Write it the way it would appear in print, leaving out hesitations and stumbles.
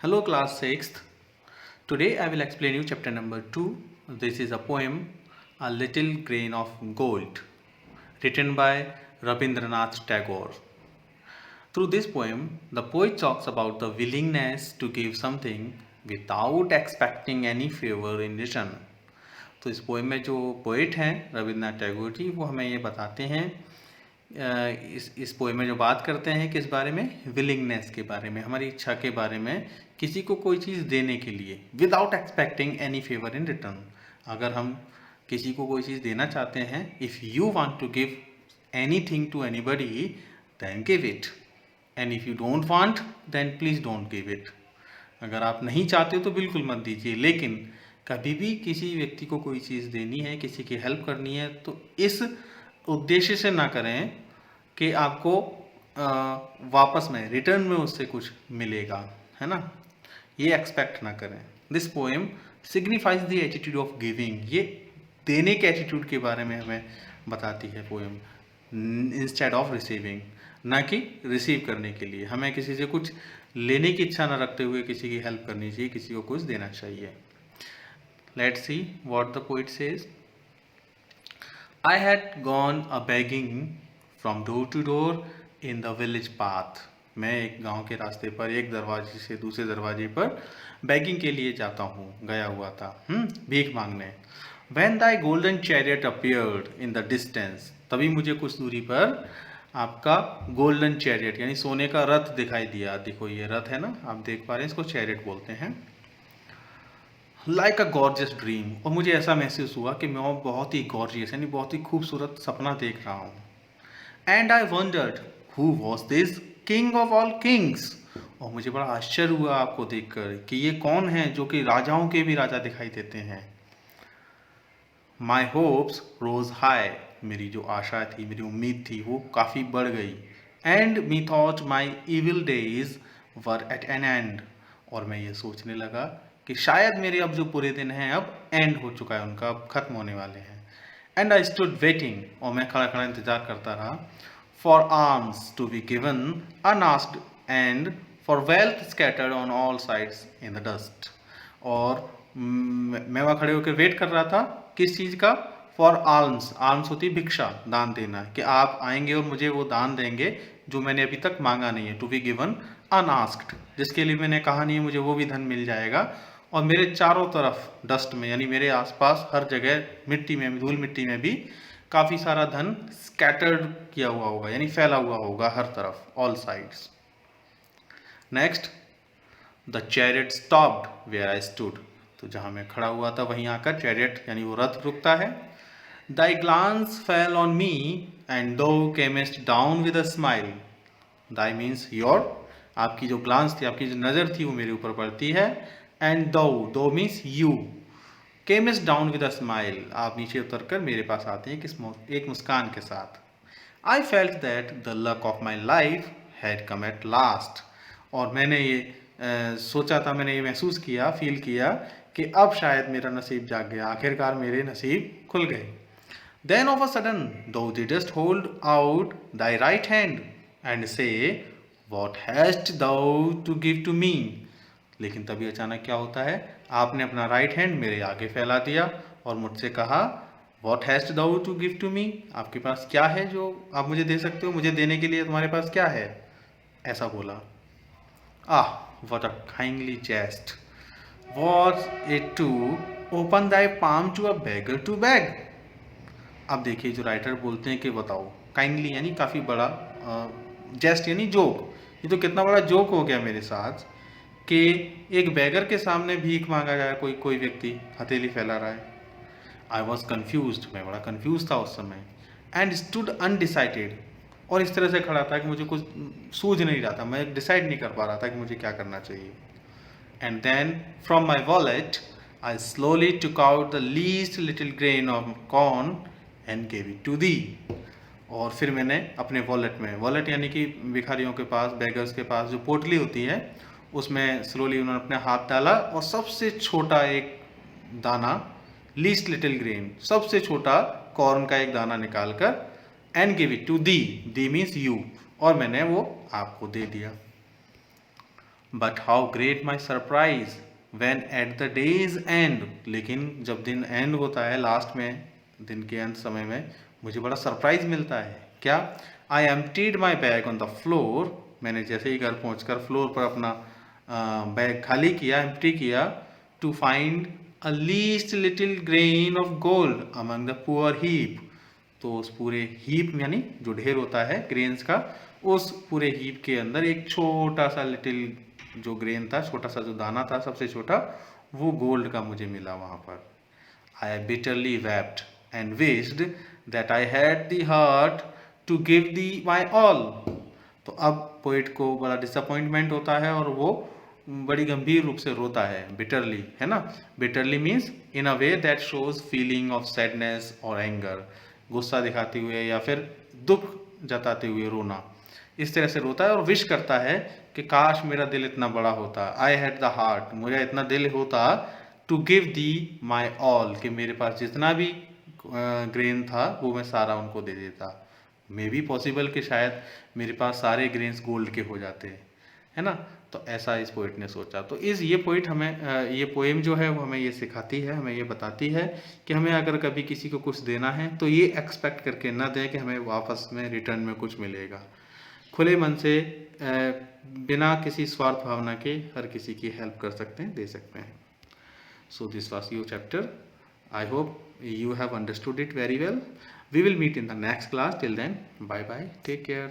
Hello class 6th. Today I will explain you chapter number 2. This is a poem A Little Grain of Gold written by Rabindranath Tagore. Through this poem, the poet talks about the willingness to give something without expecting any favor in return. तो इस poem में जो poet हैं रविन्द्रनाथ टैगोर जी वो हमें ये बताते हैं इस पोएम में जो बात करते हैं किस बारे में, विलिंगनेस के बारे में, हमारी इच्छा के बारे में, किसी को कोई चीज़ देने के लिए without expecting any favour in return. अगर हम किसी को कोई चीज़ देना चाहते हैं, if you want to give anything to anybody then give it, and if you don't want then please don't give it. अगर आप नहीं चाहते तो बिल्कुल मत दीजिए, लेकिन कभी भी किसी व्यक्ति को कोई चीज़ देनी है, किसी की हेल्प करनी है, तो इस उद्देश्य से ना करें कि आपको वापस में रिटर्न में उससे कुछ मिलेगा, है ना। ये एक्सपेक्ट ना करें। This poem signifies the attitude of giving. ये देने के एटीट्यूड के बारे में हमें बताती है पोएम, इंस्टेड ऑफ रिसीविंग, ना कि रिसीव करने के लिए। हमें किसी से कुछ लेने की इच्छा ना रखते हुए किसी की हेल्प करनी चाहिए, किसी को कुछ देना चाहिए। Let's see what the poet says. I had gone a begging from door to door in the village path. मैं एक गांव के रास्ते पर एक दरवाजे से दूसरे दरवाजे पर बेगिंग के लिए जाता हूँ, गया हुआ था भीख मांगने। When thy golden chariot appeared in the distance, तभी मुझे कुछ दूरी पर आपका गोल्डन चैरियट यानी सोने का रथ दिखाई दिया। देखो ये रथ है ना, आप देख पा रहे हैं, इसको चैरियट बोलते हैं। लाइक अ गॉर्जियस ड्रीम, और मुझे ऐसा महसूस हुआ कि मैं बहुत ही गॉर्जियस यानी बहुत ही खूबसूरत सपना देख रहा हूँ। And I wandered who was this king of all Kings, और मुझे बड़ा आश्चर्य हुआ आपको देखकर कि ये कौन है जो कि राजाओं के भी राजा दिखाई देते हैं। माई होप्स रोज हाई, मेरी जो आशा थी, मेरी उम्मीद थी, वो काफ़ी बढ़ गई। And me thought my evil days were at an end, और मैं ये सोचने लगा कि शायद मेरे अब जो पूरे दिन हैं अब एंड हो चुका है उनका, अब खत्म होने वाले हैं। एंड आई स्टूड वेटिंग, और मैं खड़ा खड़ा इंतजार करता रहा। For alms to be given unasked and for wealth scattered on all sides in the dust, और मैं वहाँ खड़े होकर वेट कर रहा था किस चीज़ का, फॉर आर्म्स, आर्म्स होती है भिक्षा, दान देना, कि आप आएंगे और मुझे वो दान देंगे जो मैंने अभी तक मांगा नहीं है। टू बी गिवन अनआस्क्ड, जिसके लिए मैंने कहा नहीं है, मुझे वो भी धन मिल जाएगा। और मेरे चारों तरफ डस्ट में यानी मेरे आसपास हर जगह मिट्टी में, धूल मिट्टी में भी काफ़ी सारा धन स्कैटर्ड किया हुआ होगा यानी फैला हुआ होगा हर तरफ, all sides. Next, the chariot stopped where I stood, तो जहाँ मैं खड़ा हुआ था वहीं आकर चैरियट यानी वो रथ रुकता है। Thy glance fell on me and thou camest down with a smile, thy means your, आपकी जो ग्लांस थी, आपकी जो नज़र थी वो मेरे ऊपर पड़ती है। एंड दो means you, chemist down with a smile, आप नीचे उतर कर मेरे पास आते हैं एक मुस्कान के साथ। I felt that the luck of my life had come at last, और मैंने ये सोचा था, मैंने ये महसूस किया, फील किया कि अब शायद मेरा नसीब जाग गया, आखिरकार मेरे नसीब खुल गए। Then of a sudden thou didst hold out thy right hand and say what hast thou to give to me, लेकिन तभी अचानक क्या होता है, आपने अपना राइट हैंड मेरे आगे फैला दिया और मुझसे कहा what hast thou to give to me, आपके पास क्या है जो आप मुझे दे सकते हो, मुझे देने के लिए तुम्हारे पास क्या है, ऐसा बोला। Ah what a kindly jest was it to open thy palm to a beggar to beg। अब देखिए जो राइटर बोलते हैं कि बताओ, काइंडली यानी काफ़ी बड़ा, जेस्ट यानी जोक, ये तो कितना बड़ा जोक हो गया मेरे साथ कि एक बैगर के सामने भीख मांगा जाए, कोई व्यक्ति हथेली फैला रहा है। आई वॉज कन्फ्यूज, मैं बड़ा कन्फ्यूज था उस समय। एंड स्टूड अनडिसाइडेड, और इस तरह से खड़ा था कि मुझे कुछ सूझ नहीं रहा था, मैं डिसाइड नहीं कर पा रहा था कि मुझे क्या करना चाहिए। And then from my wallet I slowly took out the least little grain of corn and gave it to thee। और फिर मैंने अपने वॉलेट में, वॉलेट यानी कि भिखारियों के पास, बेगर्स के पास जो पोटली होती है, उसमें स्लोली उन्होंने अपने हाथ डाला और सबसे छोटा एक दाना, लीस्ट लिटिल ग्रेन, सबसे छोटा कॉर्न का एक दाना निकाल कर and give it to thee, thee means you, और मैंने वो आपको दे दिया। But how great my surprise when at the day's end, लेकिन जब दिन एंड होता है, लास्ट में दिन के अंत समय में मुझे बड़ा सरप्राइज मिलता है। क्या? I emptied my bag on the floor, मैंने जैसे ही घर पहुंचकर फ्लोर पर अपना बैग खाली किया, एम्प्टी किया, to find a least little grain of gold among the poor heap. तो उस पूरे हीप यानी जो ढेर होता है ग्रेन्स का, उस पूरे हीप के अंदर एक छोटा सा लिटिल जो ग्रेन था, छोटा सा जो दाना था सबसे छोटा, वो गोल्ड का मुझे मिला वहाँ पर। I bitterly wept and wished that I had the heart to give thee my all. तो अब पोइट को बड़ा डिसअपॉइंटमेंट होता है और वो बड़ी गंभीर रूप से रोता है, बिटरली, है ना। Bitterly means in a way that shows feeling of sadness और एंगर, गुस्सा दिखाते हुए या फिर दुख जताते हुए रोना, इस तरह से रोता है और विश करता है कि काश मेरा दिल इतना बड़ा होता, आई हैड द हार्ट, मुझे इतना दिल होता, to give thee my all, कि मेरे पास जितना भी ग्रेन था वो मैं सारा उनको दे देता। मे बी पॉसिबल कि शायद मेरे पास सारे ग्रेन्स गोल्ड के हो जाते, है ना। तो ऐसा इस पोइट ने सोचा। तो ये पोइट हमें ये पोएम जो है वो हमें ये सिखाती है, हमें ये बताती है कि हमें अगर कभी किसी को कुछ देना है तो ये एक्सपेक्ट करके ना दें कि हमें वापस में रिटर्न में कुछ मिलेगा। खुले मन से बिना किसी स्वार्थ भावना के हर किसी की हेल्प कर सकते हैं, दे सकते हैं। So this was your chapter. I hope you have understood it very well. We will meet in the next class. Till then, bye bye. Take care.